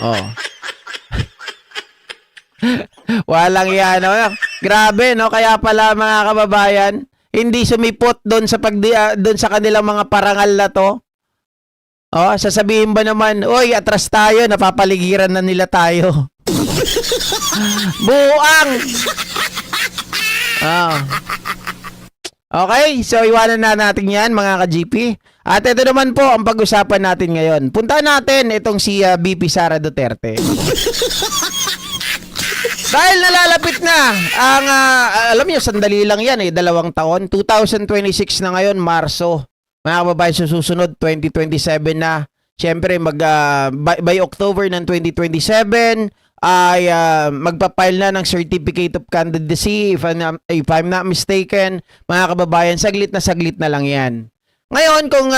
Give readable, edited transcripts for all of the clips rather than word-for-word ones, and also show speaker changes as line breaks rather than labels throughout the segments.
Oh. Walang yan, no? Grabe, no? Kaya pala mga kababayan, hindi sumipot doon sa doon sa kanilang mga parangal na to. Oh, sasabihin ba naman, "Oy, atras tayo, napapaligiran na nila tayo." Buang. Oh. Okay, so iwanan na natin yan mga ka-GP. At ito naman po ang pag-usapan natin ngayon. Puntahan natin itong si VP Sara Duterte. Dahil nalalapit na ang, alam niyo, sandali lang yan 2 taon. 2026 na ngayon, Marso. Mga kababayan, susunod, 2027 na. Siyempre, by October ng 2027, ay magpapile na ng Certificate of Candidacy, if I'm not mistaken. Mga kababayan, saglit na lang yan. Ngayon, kung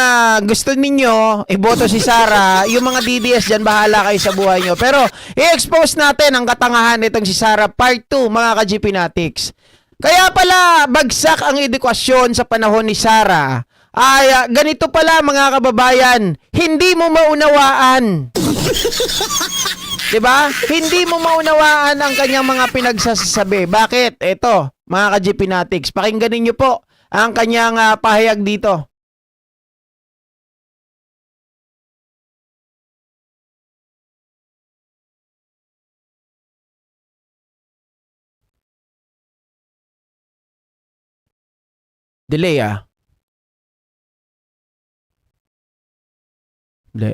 gusto ninyo, iboto si Sara, yung mga DDS dyan, bahala kayo sa buhay nyo. Pero, i-expose natin ang katangahan nitong si Sara Part 2, mga ka-GPnatics. Kaya pala, bagsak ang edukasyon sa panahon ni Sara. Ay, ganito pala mga kababayan, hindi mo maunawaan. Diba? Hindi mo maunawaan ang kanyang mga pinagsasabi. Bakit? Ito, mga ka-GPnatics, pakinggan niyo po ang kanyang pahayag dito. Delay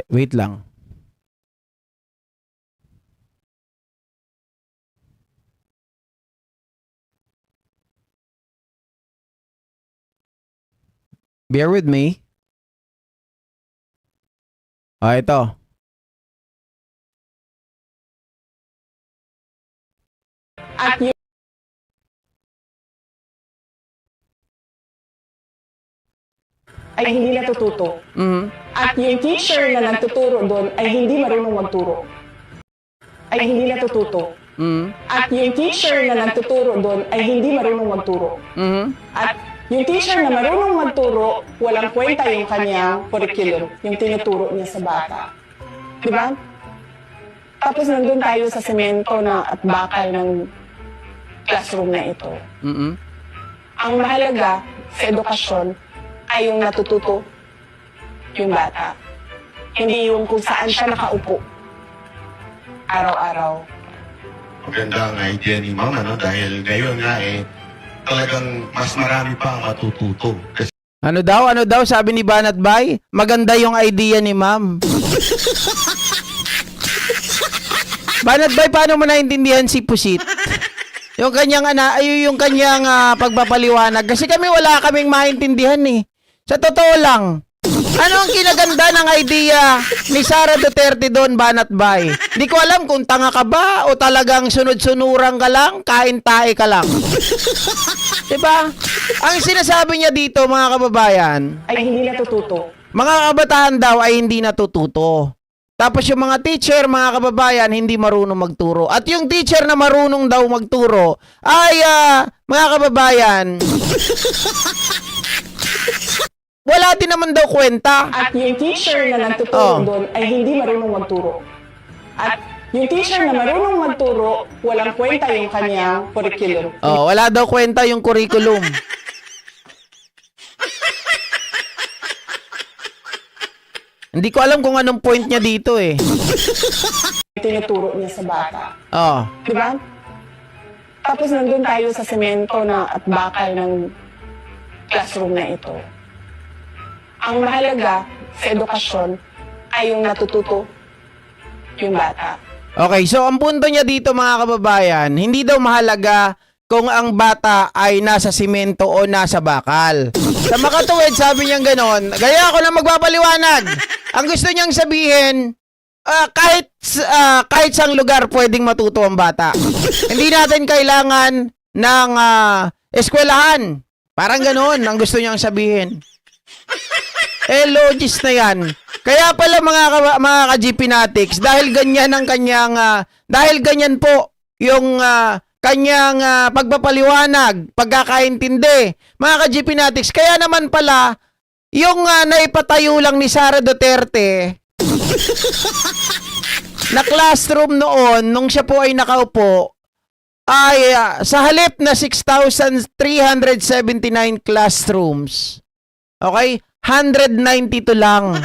Wait lang. Bear with me. Ito.
At yung ay hindi natututo. At yung teacher na nagtuturo doon ay hindi marunong magturo. Ay hindi natututo. At yung teacher na nagtuturo doon ay hindi marunong magturo. At yung teacher na marunong magturo, walang kwenta yung kanyang curriculum, yung tinuturo niya sa bata. Diba? Tapos nandun tayo sa semento na at bakal ng classroom na ito. Ang mahalaga sa edukasyon ay yung natututo yung bata. Hindi yung kung saan siya nakaupo. Araw-araw.
Maganda ang idea ni Ma'am, dahil ngayon nga talagang mas marami pa ang matututo. Kasi
Ano daw, sabi ni Banat Bay? Maganda yung idea ni Ma'am. Banat Bay, paano mo naintindihan si Pusit? Yung kanyang, yung kanyang pagpapaliwanag. Kasi wala kaming maintindihan eh. Sa totoo lang, ano ang kinaganda ng idea ni Sara Duterte doon, Banat Bay? Di ko alam kung tanga ka ba o talagang sunod-sunurang ka lang, kain-tae ka lang. Diba? Ang sinasabi niya dito, mga kababayan,
Ay hindi natututo.
mga kabataan daw ay hindi natututo. Tapos yung mga teacher, mga kababayan, hindi marunong magturo. At yung teacher na marunong daw magturo ay, mga kababayan, wala din naman daw kwenta.
At yung teacher na nagtuturo doon ay hindi marunong magturo. At yung teacher na marunong magturo, walang kwenta yung kanyang curriculum.
Wala daw kwenta yung curriculum. Hindi ko alam kung anong point niya dito eh.
Tinuturo niya sa bata.
Diba?
Tapos nandun tayo sa semento na at bakal ng classroom na ito. Ang mahalaga sa edukasyon ay yung natututo yung bata.
Okay, so ang punto niya dito mga kababayan, hindi daw mahalaga kung ang bata ay nasa simento o nasa bakal. Sa makatuwid, sabi niyang ganon, gaya ako na magpapaliwanag. Ang gusto niyang sabihin, kahit saang lugar pwedeng matuto ang bata. Hindi natin kailangan ng eskwelahan. Parang ganon ang gusto niyang sabihin. Logis na yan. Kaya pala mga ka-GPnatics, dahil ganyan ang kanyang, dahil ganyan po yung kanyang pagpapaliwanag, pagkakaintindi, mga ka-GPnatics, kaya naman pala, yung naipatayo lang ni Sara Duterte, na classroom noon, nung siya po ay nakaupo, ay sa halip na 6,379 classrooms, okay, 192 lang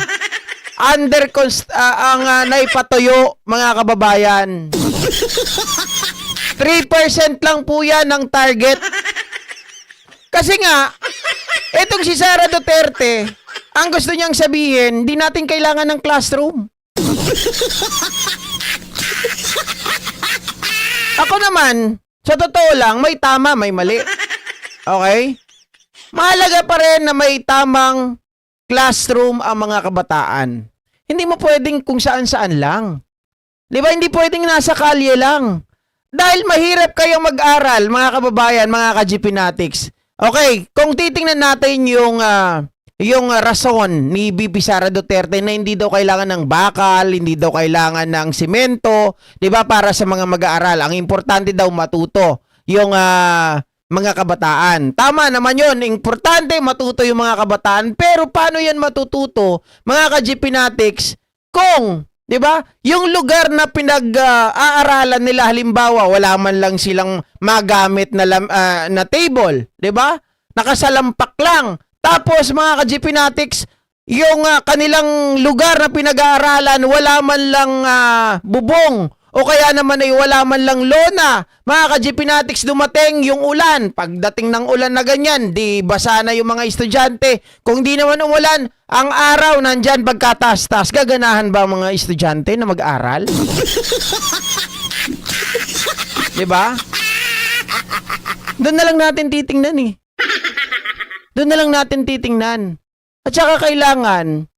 ang naipatuyo, mga kababayan. 3% lang po yan ng target. Kasi nga, etong si Sara Duterte, ang gusto niyang sabihin, di natin kailangan ng classroom. Ako naman, sa totoo lang, may tama, may mali. Okay? Mahalaga pa rin na may tamang classroom ang mga kabataan. Hindi mo pwedeng kung saan-saan lang. Di ba? Hindi pwedeng nasa kalye lang. Dahil mahirap kayong mag-aral, mga kababayan, mga ka-GPnatics. Okay, kung titingnan natin yung rason ni BP Sara Duterte na hindi daw kailangan ng bakal, hindi daw kailangan ng simento, 'di ba, para sa mga mag-aaral. Ang importante daw matuto yung mga kabataan. Tama naman 'yon, importante matuto yung mga kabataan, pero paano 'yan matututo, mga ka-GPnatics, kung 'di ba? Yung lugar na pinag-aaralan nila, halimbawa, wala man lang silang magamit na table, 'di ba? Nakasalampak lang. Tapos mga ka-GPnatics, yung kanilang lugar na pinag-aaralan, wala man lang bubong o kaya naman ay wala man lang lona. Mga ka-GPnatics, dumating yung ulan. Pagdating ng ulan na ganyan, di basa na yung mga estudyante. Kung di naman umulan, ang araw nandyan pagkatas-tas. Gaganahan ba ang mga estudyante na mag-aral? Diba? Doon na lang natin titingnan eh. Doon na lang natin titingnan. At saka kailangan,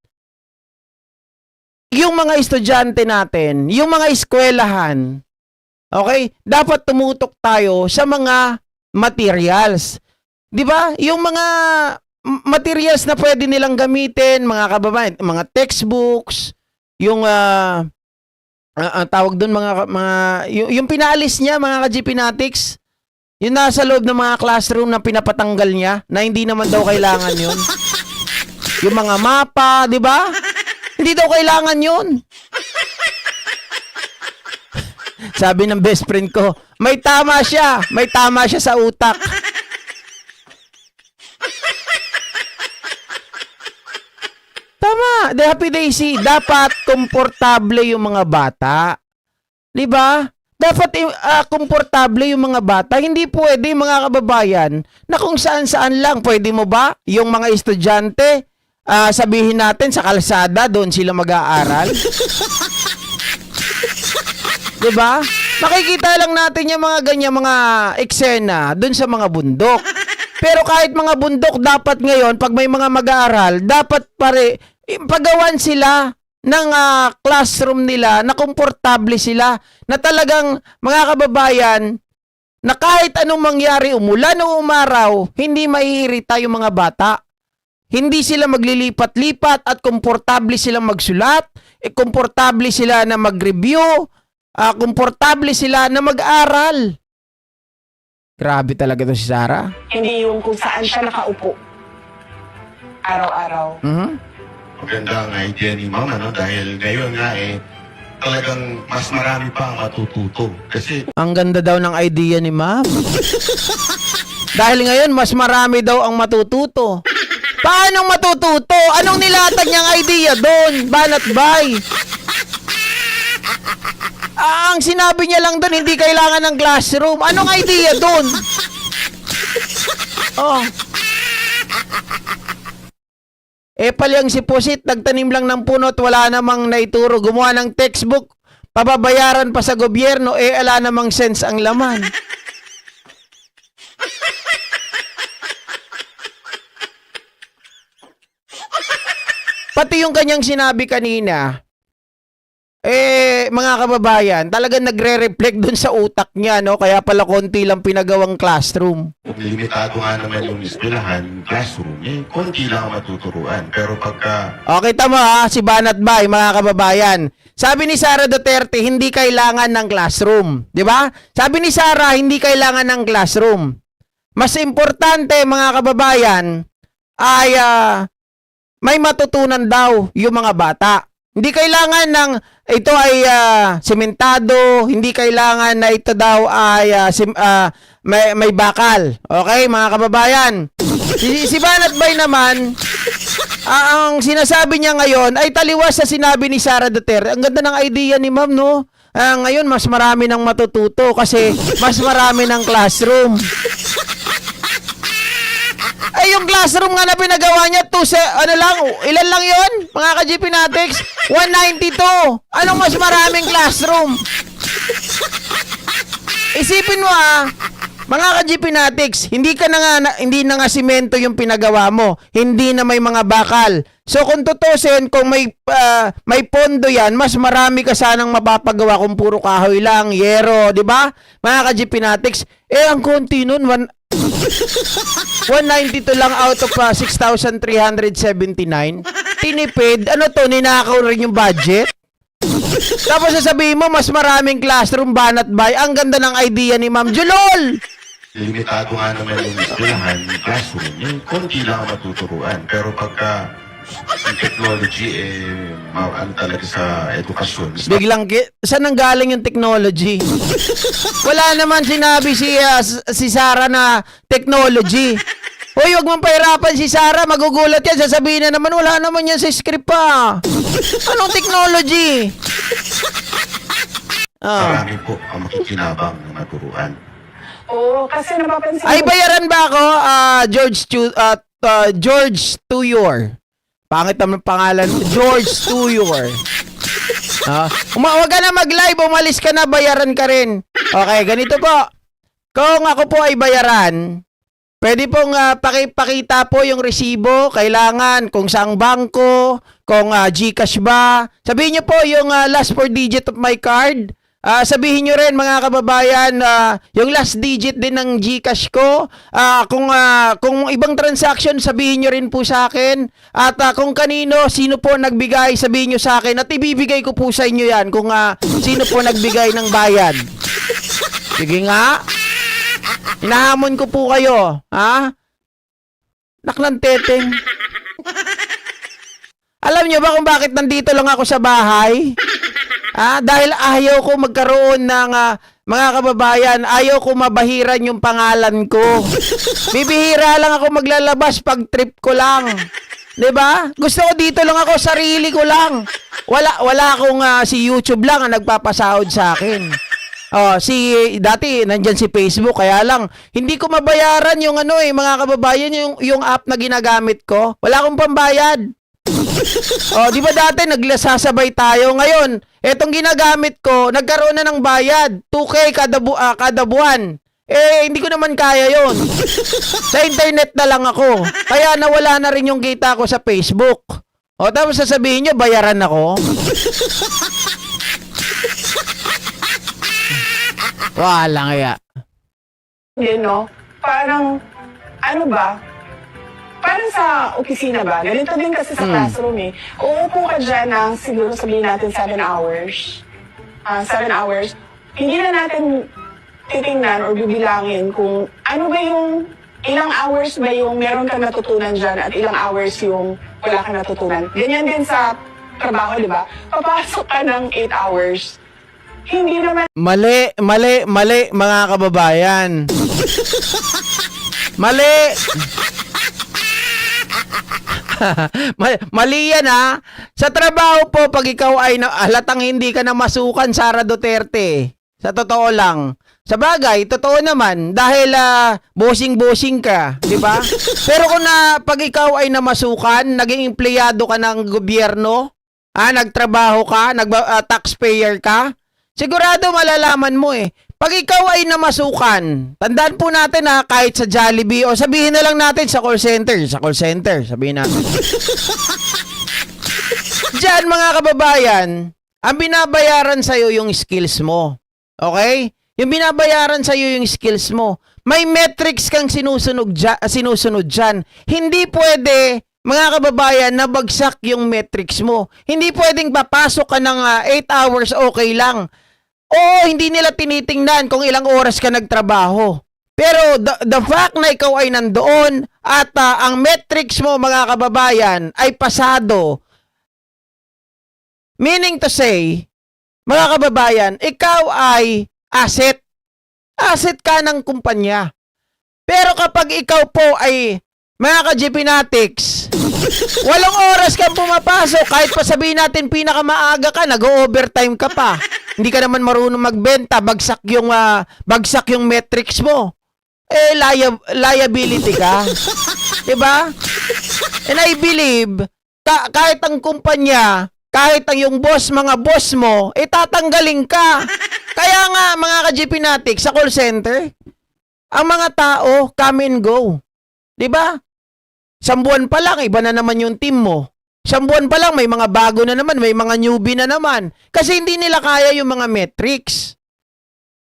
yung mga estudyante natin, yung mga eskwelahan, okay, dapat tumutok tayo sa mga materials. Di ba? Yung mga materials na pwede nilang gamitin, mga kababayan, mga textbooks, yung tawag doon yung pinaalis niya, mga ka-GPnatics, yung nasa loob ng mga classroom na pinapatanggal niya, na hindi naman daw kailangan yun. Yung mga mapa, di ba? Hindi daw kailangan yun. Sabi ng best friend ko, may tama siya. May tama siya sa utak. Tama. The Happy Daisy. Dapat komportable yung mga bata. Di ba? Dapat komportable yung mga bata. Hindi pwede, mga kababayan, na kung saan-saan lang. Pwede mo ba? Yung mga estudyante, sabihin natin sa kalsada, doon sila mag-aaral. Diba? Makikita lang natin yung mga ganyan, mga eksena doon sa mga bundok. Pero kahit mga bundok, dapat ngayon, pag may mga mag-aaral, dapat pagawan sila ng classroom nila, na komportable sila, na talagang, mga kababayan, na kahit anong mangyari, umulan o umaraw, hindi maiirita yung mga bata. Hindi sila maglilipat-lipat at komportable silang magsulat, komportable sila na mag-review, komportable sila na mag-aral. Grabe talaga to si Sara.
Hindi yung kung saan siya nakaupo. Araw-araw.
Maganda ang idea ni Ma'am, dahil ngayon nga talagang mas marami pa ang matututo. Kasi
Ang ganda daw ng idea ni Ma'am. Dahil ngayon, mas marami daw ang matututo. Paano matututo? Anong nilatag niyang idea doon? Banat bay. Ang sinabi niya lang doon, hindi kailangan ng classroom. Anong idea doon? Oh. Palyang si Pusit, nagtanim lang ng puno at wala namang naituro. Gumawa ng textbook, pababayaran pa sa gobyerno, ala namang sense ang laman. Pati yung kanyang sinabi kanina, mga kababayan, talagang nagre-reflect dun sa utak niya, no? Kaya pala konti lang pinagawang classroom.
kung limitado nga naman yung eskwelahan, classroom, konti lang ang matuturuan. Pero pagka
Okay, tama si Banat Bay, mga kababayan. Sabi ni Sara Duterte, hindi kailangan ng classroom. Di ba? Sabi ni Sara, hindi kailangan ng classroom. Mas importante, mga kababayan, ay may matutunan daw yung mga bata. Hindi kailangan ng ito ay sementado, hindi kailangan na ito daw ay may bakal. Okay, mga kababayan? Si Banat Bay naman, ang sinasabi niya ngayon ay taliwas sa sinabi ni Sara Duterte. Ang ganda ng idea ni ma'am, no? Ngayon, mas marami nang matututo kasi mas marami ng classroom. Ay, yung classroom nga na pinagawa niya, ilan lang yon mga ka-GP Natics? 192. Anong mas maraming classroom? Isipin mo mga ka-GP Natics, hindi na nga simento yung pinagawa mo. Hindi na may mga bakal. So kung tutusin, kung may pondo yan, mas marami ka sanang mapapagawa kung puro kahoy lang, yero, di ba? Mga ka-GP Natics, ang konti nun, 192 lang out of 6,379. Tinipid, ninakaw rin yung budget. Tapos sasabihin mo, mas maraming classroom, Banat Bay. Ang ganda ng idea ni Ma'am Julol.
Limitado nga naman yung eskwelahan, yung classroom, yung konti lang ang matuturuan. Pero pagka yung technology, ano talaga sa edukasyon.
Saan ang galing yung technology? Wala naman sinabi si Sara na technology. Hoy, wag mong pahirapan si Sara, magugulat yan. Sasabihin na naman, wala naman yan sa script pa. Anong technology?
Marami po ang makikinabang ng maturuan.
Oo, kasi napapansin
Ay, bayaran ba ako, George Tuyor? Pangit naman pangalan mo. George Tuyor. Huwag ka na mag-live, umalis ka na, bayaran ka rin. Okay, ganito po. Kung ako po ay bayaran, pwede pong pakita po yung resibo, kailangan, kung saang bangko, kung GCash ba. Sabihin nyo po yung last 4 digit of my card. Sabihin nyo rin mga kababayan, yung last digit din ng GCash ko. Kung ibang transaction, sabihin nyo rin po sa akin. At kung kanino, sino po nagbigay, sabihin nyo sa akin. At ibibigay ko po sa inyo yan kung sino po nagbigay ng bayad. Sige nga. Hinahamon ko po kayo. Naklang teteng. Alam nyo ba kung bakit nandito lang ako sa bahay? Dahil ayaw ko magkaroon ng mga kababayan, ayaw ko mabahiran yung pangalan ko. Bibihira lang ako maglalabas pag trip ko lang. 'Di ba? Gusto ko dito lang ako, sarili ko lang. Wala akong si YouTube lang ang nagpapasahod sa akin. Dati nandiyan si Facebook, kaya lang hindi ko mabayaran yung mga kababayan, yung app na ginagamit ko. Wala akong pambayad. Di ba dati naglasasabay tayo? Ngayon, etong ginagamit ko, nagkaroon na ng bayad. 2K kada buwan. Hindi ko naman kaya yon. Sa internet na lang ako. Kaya nawala na rin yung kita ko sa Facebook. Tapos sasabihin nyo, bayaran ako? Walang kaya.
Parang, parang sa opisina ba, ganito din kasi sa classroom Uupo ka dyan ng siguro sabihin natin 7 hours. 7 hours. Hindi na natin titingnan or bibilangin kung ano ba yung, ilang hours ba yung meron kang natutunan dyan at ilang hours yung wala kang natutunan. Ganyan din sa trabaho, di ba? Papasok ka ng 8 hours. Hindi naman
Mali, mga kababayan. Mali. Mali yan Sa trabaho po, pag ikaw ay halatang hindi ka na masukan, Sara Duterte. Sa totoo lang. Sa bagay, totoo naman. Dahil bossing-bossing ka. Di ba? Pero kung pag ikaw ay namasukan, naging empleyado ka ng gobyerno, nagtrabaho ka, taxpayer ka, sigurado malalaman mo Pag ikaw ay namasukan, tandaan po natin kahit sa Jollibee o sabihin na lang natin sa call center, sabihin natin. Diyan mga kababayan, ang binabayaran sa'yo yung skills mo. Okay? Yung binabayaran sa'yo yung skills mo. May metrics kang sinusunod dyan. Hindi pwede, mga kababayan, na bagsak yung metrics mo. Hindi pwedeng papasok ka ng 8 hours, okay lang. Hindi nila tinitingnan kung ilang oras ka nagtrabaho. Pero the fact na ikaw ay nandoon at ang metrics mo, mga kababayan, ay pasado, Meaning to say, mga kababayan, ikaw ay asset. Asset ka ng kumpanya. Pero kapag ikaw po ay, mga ka-GPnatics, 8 oras kang pumapasok, kahit pa sabihin natin pinakamaaga ka, nag-overtime ka pa. Hindi ka naman marunong magbenta, bagsak yung metrics mo. Eh, liability ka. Diba? And I believe, kahit ang kumpanya, kahit ang yung boss, mga boss mo, tatanggalin ka. Kaya nga, mga ka-GPnatics, sa call center, ang mga tao, come and go. Diba? 1 buwan pa lang, iba na naman yung team mo. 1 buwan pa lang, may mga bago na naman, may mga newbie na naman. Kasi hindi nila kaya yung mga metrics.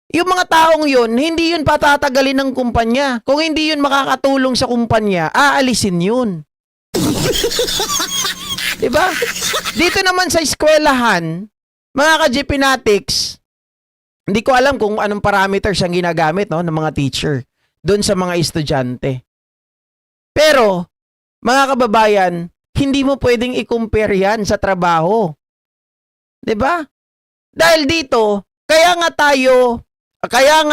Yung mga taong yun, hindi yun patatagalin ng kumpanya. Kung hindi yun makakatulong sa kumpanya, aalisin yun. Diba? Dito naman sa eskwelahan, mga ka-GPnatics, hindi ko alam kung anong parameters ang ginagamit ng mga teacher doon sa mga estudyante. Pero, mga kababayan, hindi mo pwedeng i-compare yan sa trabaho. 'Di ba? Dahil dito, kaya nga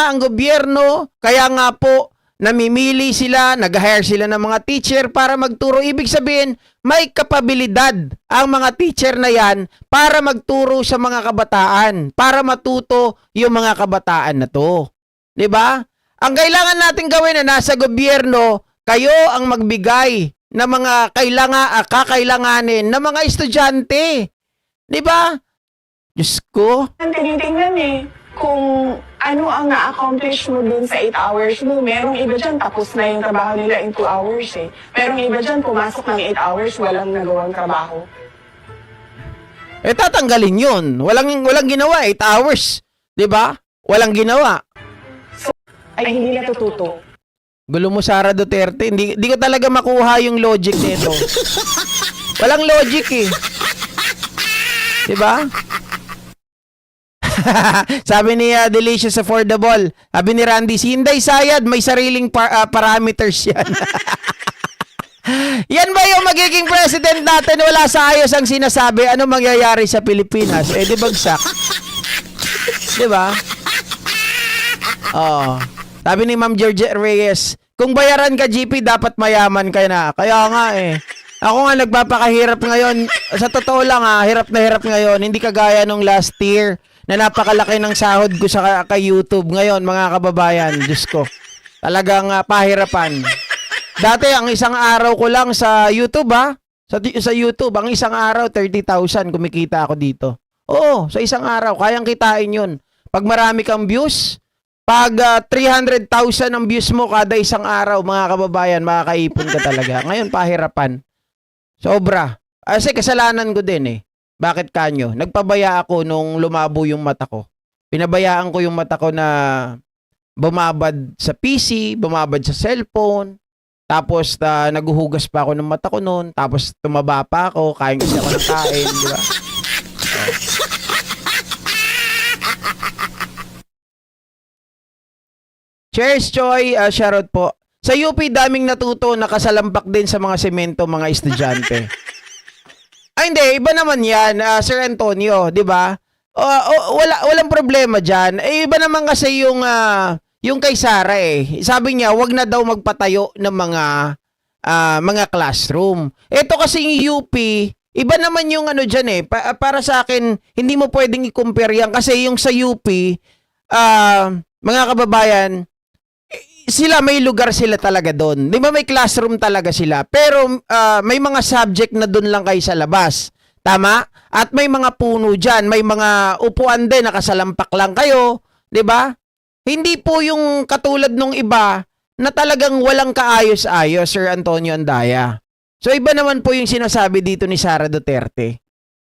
ang gobyerno, kaya nga po namimili sila, nag-hire sila ng mga teacher para magturo. Ibig sabihin, may kapabilidad ang mga teacher na yan para magturo sa mga kabataan, para matuto yung mga kabataan na to. 'Di ba? Ang kailangan natin gawin na nasa gobyerno, kayo ang magbigay ng mga kakailanganin ng mga estudyante. 'Di ba? Diyos ko.
Ang tinitingnan kung ano ang na-accomplish mo dun sa 8 hours mo. Merong iba dyan, tapos na yung trabaho nila in 2 hours Merong iba dyan, pumasok ng 8 hours, walang nagawang trabaho.
Tatanggalin yun. Walang ginawa, 8 hours. 'Di ba? Walang ginawa.
Ay hindi natututo.
Gulo mo, Sara Duterte. Hindi ko talaga makuha yung logic nito. Walang logic eh. 'Di ba? Sabi ni Delicious Affordable, sabi ni Randy, si Inday Sayad may sariling parameters yan. Yan ba yung magiging president natin? Wala sa ayos ang sinasabi. Ano mangyayari sa Pilipinas? Di bagsak. Di ba? Oo. Sabi ni Ma'am George Reyes, kung bayaran ka GP, dapat mayaman ka na. Kaya nga Ako nga nagpapakahirap ngayon. Sa totoo lang hirap na hirap ngayon. Hindi kagaya nung last year na napakalaki ng sahod ko sa kay YouTube. Ngayon, mga kababayan, Diyos ko, talagang pahirapan. Dati, ang isang araw ko lang sa YouTube, sa YouTube, ang isang araw, 30,000 kumikita ako dito. Oo, sa isang araw, kayang kitain yun. Pag marami kang views, pag 300,000 ang views mo kada isang araw, mga kababayan, makakaipon ka talaga. Ngayon, pahirapan. Sobra. Kasi kasalanan ko din Bakit kanyo? Nagpabaya ako nung lumabo yung mata ko. Pinabayaan ko yung mata ko na bumabad sa PC, bumabad sa cellphone, tapos naguhugas pa ako ng mata ko noon, tapos tumaba pa ako, kain kasi ako ng kain, di ba? Cheers, Choy. Shoutout po. Sa UP, daming natuto, nakasalambak din sa mga semento, mga estudyante. Ay, hindi. Iba naman yan, Sir Antonio, di ba? Walang problema dyan. Iba naman kasi yung kay Sara Sabi niya, wag na daw magpatayo ng mga classroom. Ito kasi yung UP, iba naman yung dyan para sa akin, hindi mo pwedeng i-compare yan. Kasi yung sa UP, mga kababayan, sila may lugar sila talaga doon. Di ba may classroom talaga sila? Pero may mga subject na doon lang kayo sa labas. Tama? At may mga puno dyan. May mga upuan din, nakasalampak lang kayo. Di ba? Hindi po yung katulad nung iba na talagang walang kaayos-ayos, Sir Antonio Andaya. So iba naman po yung sinasabi dito ni Sara Duterte.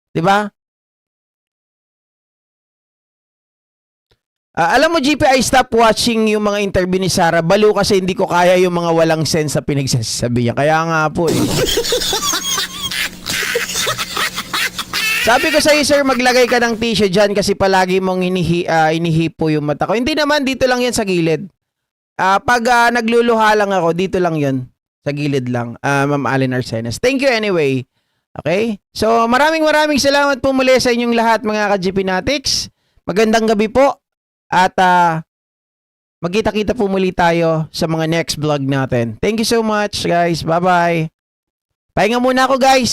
Di ba? Alam mo, GP, I stop watching yung mga interview ni Sara. Balo kasi hindi ko kaya yung mga walang sense sa pinagsasabi niya. Kaya nga po Sabi ko sa'yo, sir, maglagay ka ng tissue dyan kasi palagi mong inihipo yung mata ko. Hindi naman, dito lang yan sa gilid. Pag nagluluha lang ako, dito lang yun. Sa gilid lang. Ma'am Allen Arsenas. Thank you anyway. Okay? So, maraming salamat po muli sa inyong lahat mga ka-GPnatics. Magandang gabi po. At magkita-kita po muli tayo sa mga next vlog natin. Thank you so much, guys. Bye-bye. Pahinga muna ako, guys.